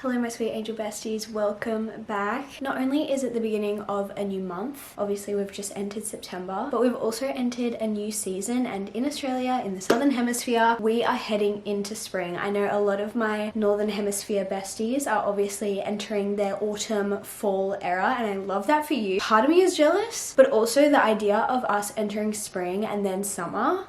Hello my sweet angel besties, welcome back. Not only is it the beginning of a new month, obviously we've just entered September, but we've also entered a new season, and in Australia, in the southern hemisphere, we are heading into spring. I know a lot of my northern hemisphere besties are obviously entering their autumn fall era, and I love that for you. Part of me is jealous, but also the idea of us entering spring and then summer.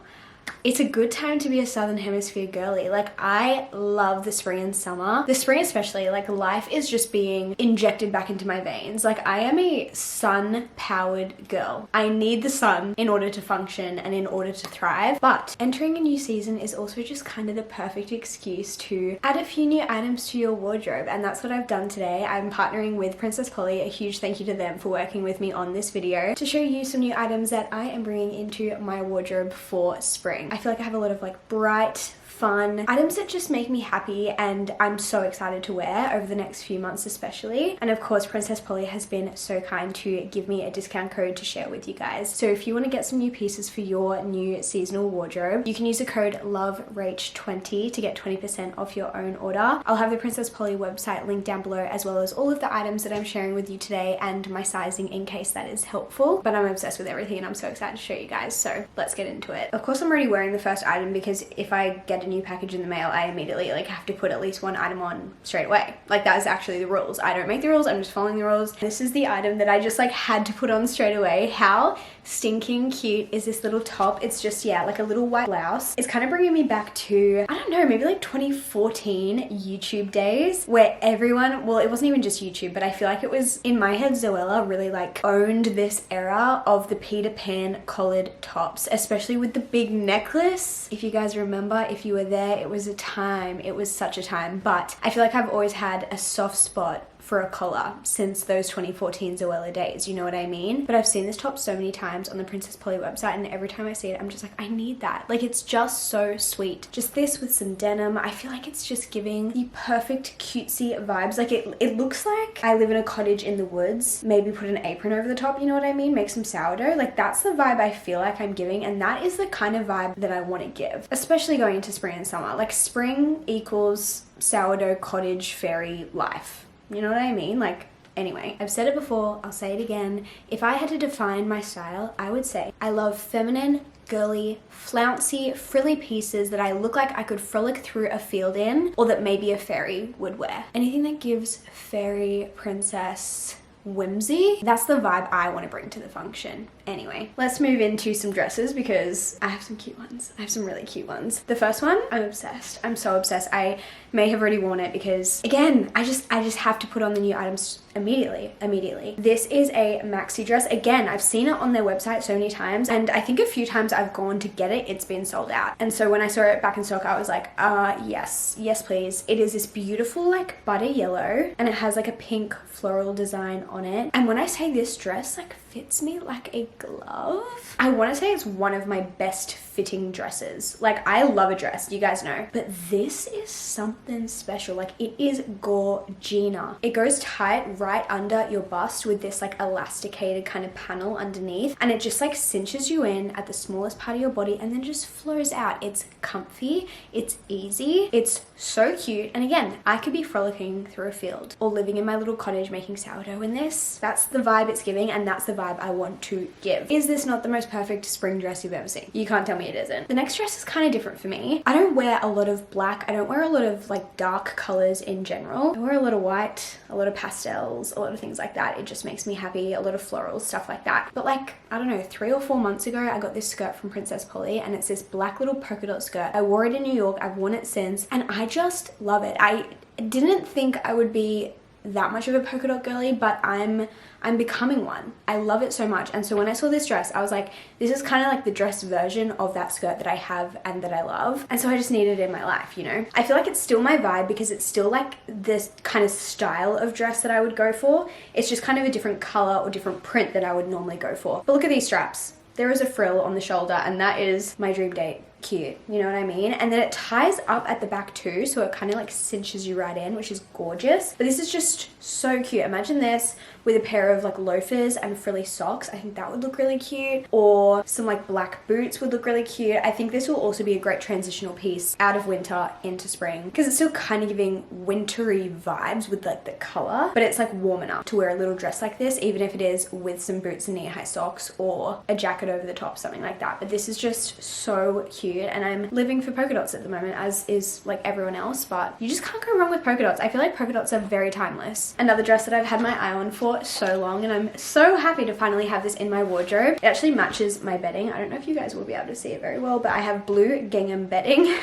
It's a good time to be a southern hemisphere girly. Like, I love the spring and summer. The spring especially, like, life is just being injected back into my veins. Like, I am a sun-powered girl. I need the sun in order to function and in order to thrive. But entering a new season is also just kind of the perfect excuse to add a few new items to your wardrobe, and that's what I've done today. I'm partnering with Princess Polly. A huge thank you to them for working with me on this video to show you some new items that I am bringing into my wardrobe for spring. I feel like I have a lot of like bright, fun items that just make me happy, and I'm so excited to wear over the next few months especially. And of course, Princess Polly has been so kind to give me a discount code to share with you guys. So if you want to get some new pieces for your new seasonal wardrobe, you can use the code LOVERACH20 to get 20% off your own order. I'll have the Princess Polly website linked down below, as well as all of the items that I'm sharing with you today and my sizing in case that is helpful. But I'm obsessed with everything and I'm so excited to show you guys, so let's get into it. Of course, I'm already wearing the first item because if I get a new package in the mail, I immediately like have to put at least one item on straight away. Like, that is actually the rules. I don't make the rules, I'm just following the rules. This is the item that I just like had to put on straight away. How stinking cute is this little top? It's just, yeah, like a little white blouse. It's kind of bringing me back to, I don't know, maybe like 2014 YouTube days where everyone, well, it wasn't even just YouTube, but I feel like it was, in my head, Zoella really like owned this era of the Peter Pan collared tops, especially with the big necklace. If you guys remember, if you were there, it was a time. It was such a time. But I feel like I've always had a soft spot for a collar since those 2014 Zoella days, you know what I mean? But I've seen this top so many times on the Princess Polly website, and every time I see it, I'm just like, I need that. Like, it's just so sweet. Just this with some denim. I feel like it's just giving the perfect cutesy vibes. Like, it looks like I live in a cottage in the woods. Maybe put an apron over the top, you know what I mean? Make some sourdough. Like, that's the vibe I feel like I'm giving, and that is the kind of vibe that I want to give, especially going into spring and summer. Like, spring equals sourdough cottage fairy life. You know what I mean? Like, anyway, I've said it before, I'll say it again. If I had to define my style, I would say I love feminine, girly, flouncy, frilly pieces that I look like I could frolic through a field in, or that maybe a fairy would wear. Anything that gives fairy, princess, whimsy, that's the vibe I want to bring to the function. Anyway, let's move into some dresses because I have some cute ones. I have some really cute ones. The first one, I'm obsessed. I'm so obsessed. I may have already worn it because, again, I just have to put on the new items immediately. This is a maxi dress. Again, I've seen it on their website so many times, and I think a few times I've gone to get it, it's been sold out. And so when I saw it back in stock, I was like, yes please. It is this beautiful like butter yellow, and it has like a pink floral design on it. And when I say this dress like fits me like a glove, I want to say it's one of my best fitting dresses. Like, I love a dress, you guys know, but this is something special. Like, it is gorgina. It goes tight right under your bust with this like elasticated kind of panel underneath, and it just like cinches you in at the smallest part of your body and then just flows out. It's comfy, it's easy, it's so cute, and again, I could be frolicking through a field or living in my little cottage making sourdough in this. That's the vibe it's giving, and that's the vibe I want to give. Is this not the most perfect spring dress you've ever seen? You can't tell me it isn't. The next dress is kind of different for me. I don't wear a lot of black. I don't wear a lot of like dark colors in general. I wear a lot of white, a lot of pastels, a lot of things like that. It just makes me happy. A lot of florals, stuff like that. But like, I don't know, 3 or 4 months ago, I got this skirt from Princess Polly, and it's this black little polka dot skirt. I wore it in New York. I've worn it since, and I just love it. I didn't think I would be that much of a polka dot girly, but I'm becoming one. I love it so much. And so when I saw this dress, I was like, this is kind of like the dress version of that skirt that I have and that I love. And so I just needed it in my life, you know? I feel like it's still my vibe because it's still like this kind of style of dress that I would go for. It's just kind of a different color or different print that I would normally go for. But look at these straps. There is a frill on the shoulder, and that is my dream date cute, you know what I mean? And then it ties up at the back too, so it kind of like cinches you right in, which is gorgeous. But this is just so cute. Imagine this with a pair of like loafers and frilly socks. I think that would look really cute. Or some like black boots would look really cute. I think this will also be a great transitional piece out of winter into spring, because it's still kind of giving wintry vibes with like the color, but it's like warm enough to wear a little dress like this, even if it is with some boots and knee-high socks or a jacket over the top, something like that. But this is just so cute, and I'm living for polka dots at the moment, as is like everyone else, but you just can't go wrong with polka dots. I feel like polka dots are very timeless. Another dress that I've had my eye on for so long, and I'm so happy to finally have this in my wardrobe. It actually matches my bedding. I don't know if you guys will be able to see it very well, but I have blue gingham bedding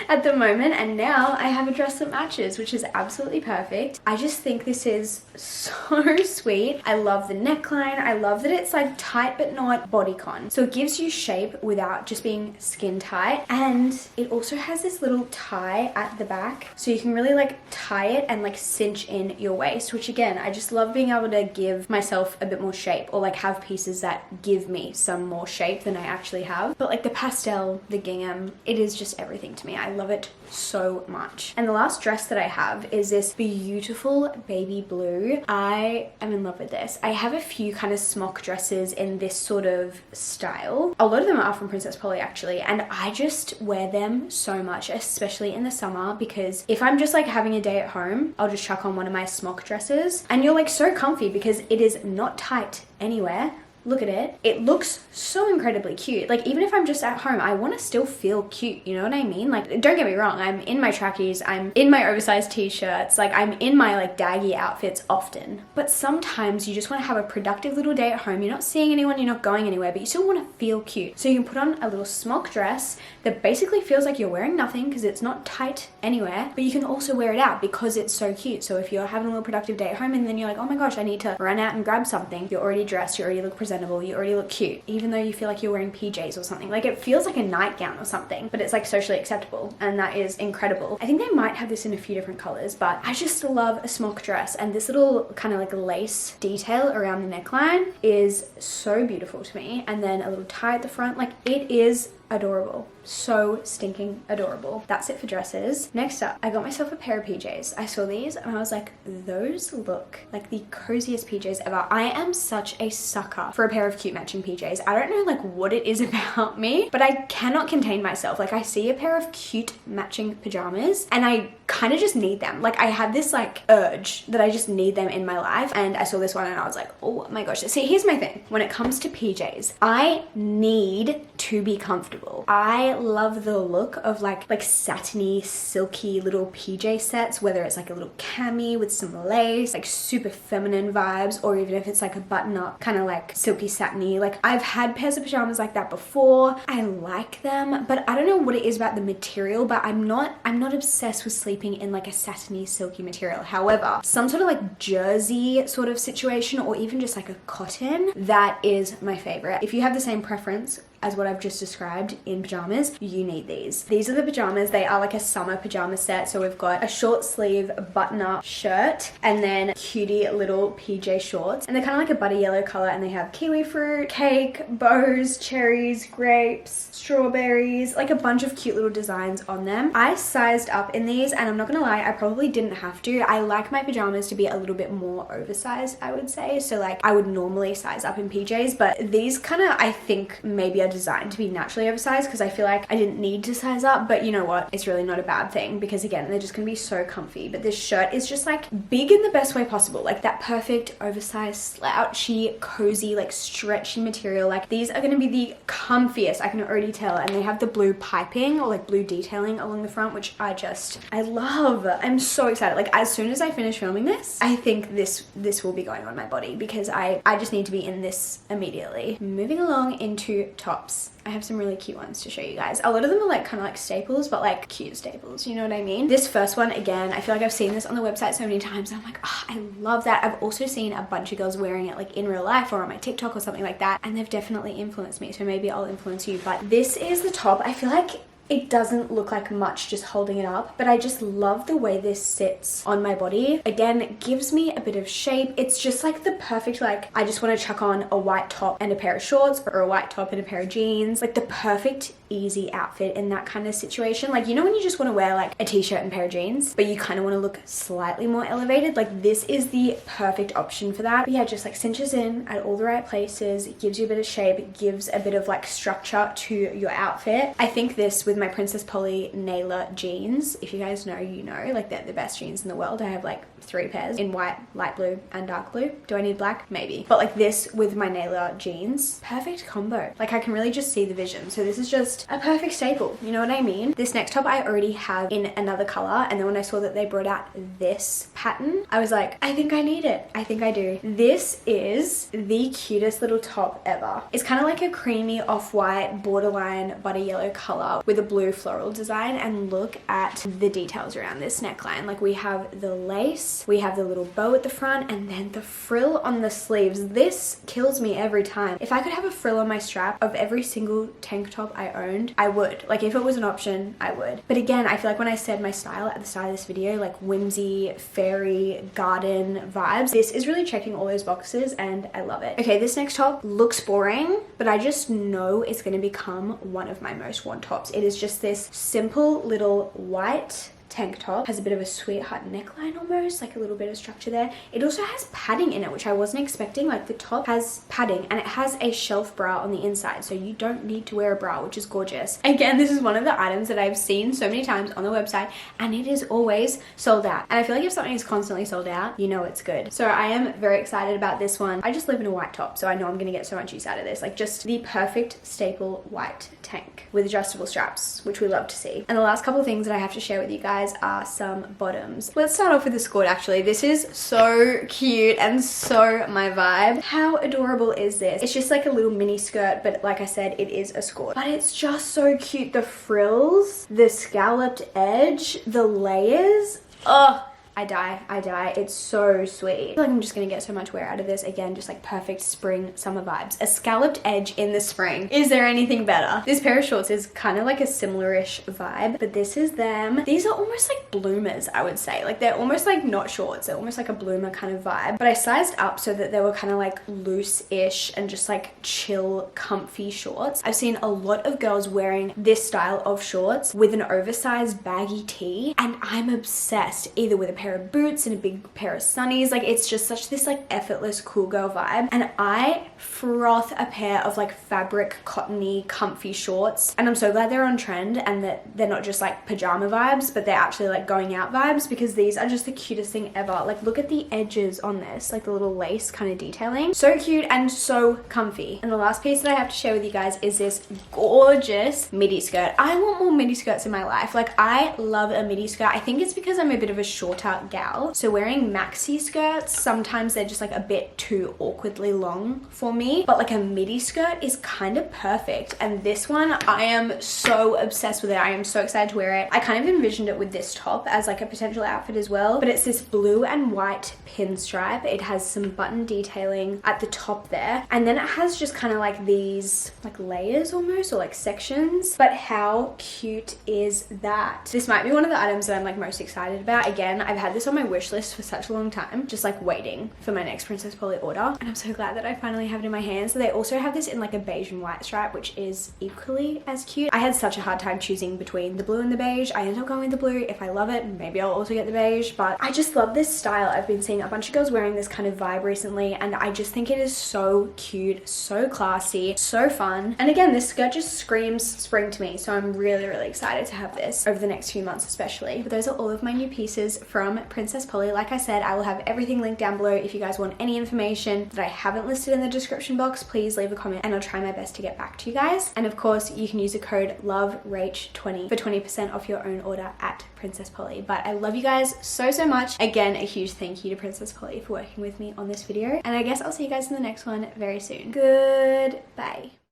at the moment, and now I have a dress that matches, which is absolutely perfect. I just think this is so sweet. I love the neckline. I love that it's like tight but not bodycon, so it gives you shape without just being skin tight. And it also has this little tie at the back, so you can really like tie it and like cinch in your waist, which again, I just love being able to give myself a bit more shape, or like have pieces that give me some more shape than I actually have. But like the pastel, the gingham, it is just everything to me. I love it so much. And the last dress that I have is this beautiful baby blue. I am in love with this. I have a few kind of smock dresses in this sort of style. A lot of them are from Princess Polly actually, and I just wear them so much, especially in the summer, because if I'm just like having a day at home, I'll just chuck on one of my smock dresses, and you're like so comfy because it is not tight anywhere. Look at it. It looks so incredibly cute. Like even if I'm just at home, I want to still feel cute. You know what I mean? Like don't get me wrong. I'm in my trackies. I'm in my oversized t-shirts. Like I'm in my like daggy outfits often. But sometimes you just want to have a productive little day at home. You're not seeing anyone. You're not going anywhere. But you still want to feel cute. So you can put on a little smock dress that basically feels like you're wearing nothing because it's not tight anywhere. But you can also wear it out because it's so cute. So if you're having a little productive day at home and then you're like, oh my gosh, I need to run out and grab something. You're already dressed. You already look presentable. You already look cute, even though you feel like you're wearing PJs or something. Like it feels like a nightgown or something, but it's like socially acceptable, and that is incredible. I think they might have this in a few different colors, but I just love a smock dress, and this little kind of like lace detail around the neckline is so beautiful to me. And then a little tie at the front, like it is adorable. So stinking adorable. That's it for dresses. Next up, I got myself a pair of PJs. I saw these and I was like, those look like the coziest PJs ever. I am such a sucker for a pair of cute matching PJs. I don't know like what it is about me, but I cannot contain myself. Like I see a pair of cute matching pajamas and I kind of just need them. Like I have this like urge that I just need them in my life, and I saw this one and I was like, oh my gosh. See, here's my thing. When it comes to PJs, I need to be comfortable. I love the look of like satiny, silky little PJ sets, whether it's like a little cami with some lace, like super feminine vibes, or even if it's like a button up kind of like silky satiny. Like I've had pairs of pajamas like that before. I like them, but I don't know what it is about the material, but I'm not obsessed with sleeping in like a satiny, silky material. However, some sort of like jersey sort of situation, or even just like a cotton, that is my favorite. If you have the same preference as what I've just described in pajamas, you need these. These are the pajamas. They are like a summer pajama set. So we've got a short sleeve button-up shirt and then cutie little PJ shorts. And they're kind of like a butter yellow color, and they have kiwi fruit, cake, bows, cherries, grapes, strawberries, like a bunch of cute little designs on them. I sized up in these, and I'm not gonna lie, I probably didn't have to. I like my pajamas to be a little bit more oversized, I would say. So like I would normally size up in PJs, but these kind of, I think maybe are designed to be naturally oversized because I feel like I didn't need to size up. But you know what, it's really not a bad thing because again, they're just gonna be so comfy. But this shirt is just like big in the best way possible, like that perfect oversized slouchy cozy like stretchy material. Like these are gonna be the comfiest, I can already tell. And they have the blue piping or like blue detailing along the front, which I love. I'm so excited. Like as soon as I finish filming this, I think this will be going on my body because I just need to be in this immediately. Moving along into tops, I have some really cute ones to show you guys. A lot of them are like kind of like staples, but like cute staples, you know what I mean? This first one, again, I feel like I've seen this on the website so many times and I'm like, oh, I love that. I've also seen a bunch of girls wearing it like in real life or on my TikTok or something like that, and they've definitely influenced me, so maybe I'll influence you. But this is the top. I feel like it doesn't look like much just holding it up, but I just love the way this sits on my body. Again, it gives me a bit of shape. It's just like the perfect, like I just want to chuck on a white top and a pair of shorts, or a white top and a pair of jeans. Like the perfect easy outfit in that kind of situation. Like, you know when you just want to wear like a t-shirt and pair of jeans, but you kind of want to look slightly more elevated? Like, this is the perfect option for that. But yeah, just like cinches in at all the right places. It gives you a bit of shape. It gives a bit of like structure to your outfit. I think this with my Princess Polly Naylor jeans, if you guys know, you know, like they're the best jeans in the world. I have like 3 pairs in white, light blue, and dark blue. Do I need black? Maybe. But like this with my Naylor jeans, perfect combo. Like, I can really just see the vision. So this is just a perfect staple. You know what I mean? This next top I already have in another color. And then when I saw that they brought out this pattern, I was like, I think I need it. I think I do. This is the cutest little top ever. It's kind of like a creamy off-white borderline butter yellow color with a blue floral design. And look at the details around this neckline. Like, we have the lace, we have the little bow at the front, and then the frill on the sleeves. This kills me every time. If I could have a frill on my strap of every single tank top I owned, I would. Like, if it was an option, I would. But again, I feel like when I said my style at the start of this video, like whimsy, fairy, garden vibes, this is really checking all those boxes and I love it. Okay, this next top looks boring, but I just know it's going to become one of my most worn tops. It is just this simple little white tank top, has a bit of a sweetheart neckline almost, like a little bit of structure there. It also has padding in it, which I wasn't expecting. Like, the top has padding and it has a shelf bra on the inside, so you don't need to wear a bra, which is gorgeous. Again, this is one of the items that I've seen so many times on the website and it is always sold out. And I feel like if something is constantly sold out, you know it's good. So I am very excited about this one. I just live in a white top, so I know I'm gonna get so much use out of this. Like, just the perfect staple white tank with adjustable straps, which we love to see. And the last couple of things that I have to share with you guys are some bottoms. Let's start off with the skirt. Actually, this is so cute and so my vibe. How adorable is this? It's just like a little mini skirt, but like I said, it is a skirt. But it's just so cute. The frills, the scalloped edge, the layers. Oh, I die. It's so sweet. I feel like I'm just gonna get so much wear out of this. Again, just like perfect spring summer vibes. A scalloped edge in the spring. Is there anything better? This pair of shorts is kind of like a similar-ish vibe, but this is them. These are almost like bloomers, I would say. Like, they're almost like not shorts. They're almost like a bloomer kind of vibe. But I sized up so that they were kind of like loose-ish and just like chill, comfy shorts. I've seen a lot of girls wearing this style of shorts with an oversized baggy tee, and I'm obsessed, either with a pair of boots and a big pair of sunnies. Like, it's just such this like effortless cool girl vibe, and I froth a pair of like fabric cottony comfy shorts, and I'm so glad they're on trend and that they're not just like pajama vibes, but they're actually like going out vibes, because these are just the cutest thing ever. Like, look at the edges on this, like the little lace kind of detailing. So cute and so comfy. And the last piece that I have to share with you guys is this gorgeous midi skirt. I want more midi skirts in my life. Like, I love a midi skirt. I think it's because I'm a bit of a shorter gal, so wearing maxi skirts, sometimes they're just like a bit too awkwardly long for me, but like a midi skirt is kind of perfect. And this one, I am so obsessed with it. I am so excited to wear it. I kind of envisioned it with this top as like a potential outfit as well, but it's this blue and white pinstripe. It has some button detailing at the top there, and then it has just kind of like these like layers almost, or like sections. But how cute is that? This might be one of the items that I'm like most excited about. Again, I've had this on my wish list for such a long time, just like waiting for my next Princess Polly order, and I'm so glad that I finally have it in my hands. So they also have this in like a beige and white stripe, which is equally as cute. I had such a hard time choosing between the blue and the beige. I ended up going with the blue. If I love it, maybe I'll also get the beige, but I just love this style. I've been seeing a bunch of girls wearing this kind of vibe recently, and I just think it is so cute, so classy, so fun. And again, this skirt just screams spring to me, so I'm really excited to have this over the next few months especially. But those are all of my new pieces from Princess Polly. Like I said, I will have everything linked down below. If you guys want any information that I haven't listed in the description box, please leave a comment and I'll try my best to get back to you guys. And of course, you can use the code LOVERACH20 for 20% off your own order at Princess Polly. But I love you guys so much. Again, a huge thank you to Princess Polly for working with me on this video, and I guess I'll see you guys in the next one very soon. Goodbye.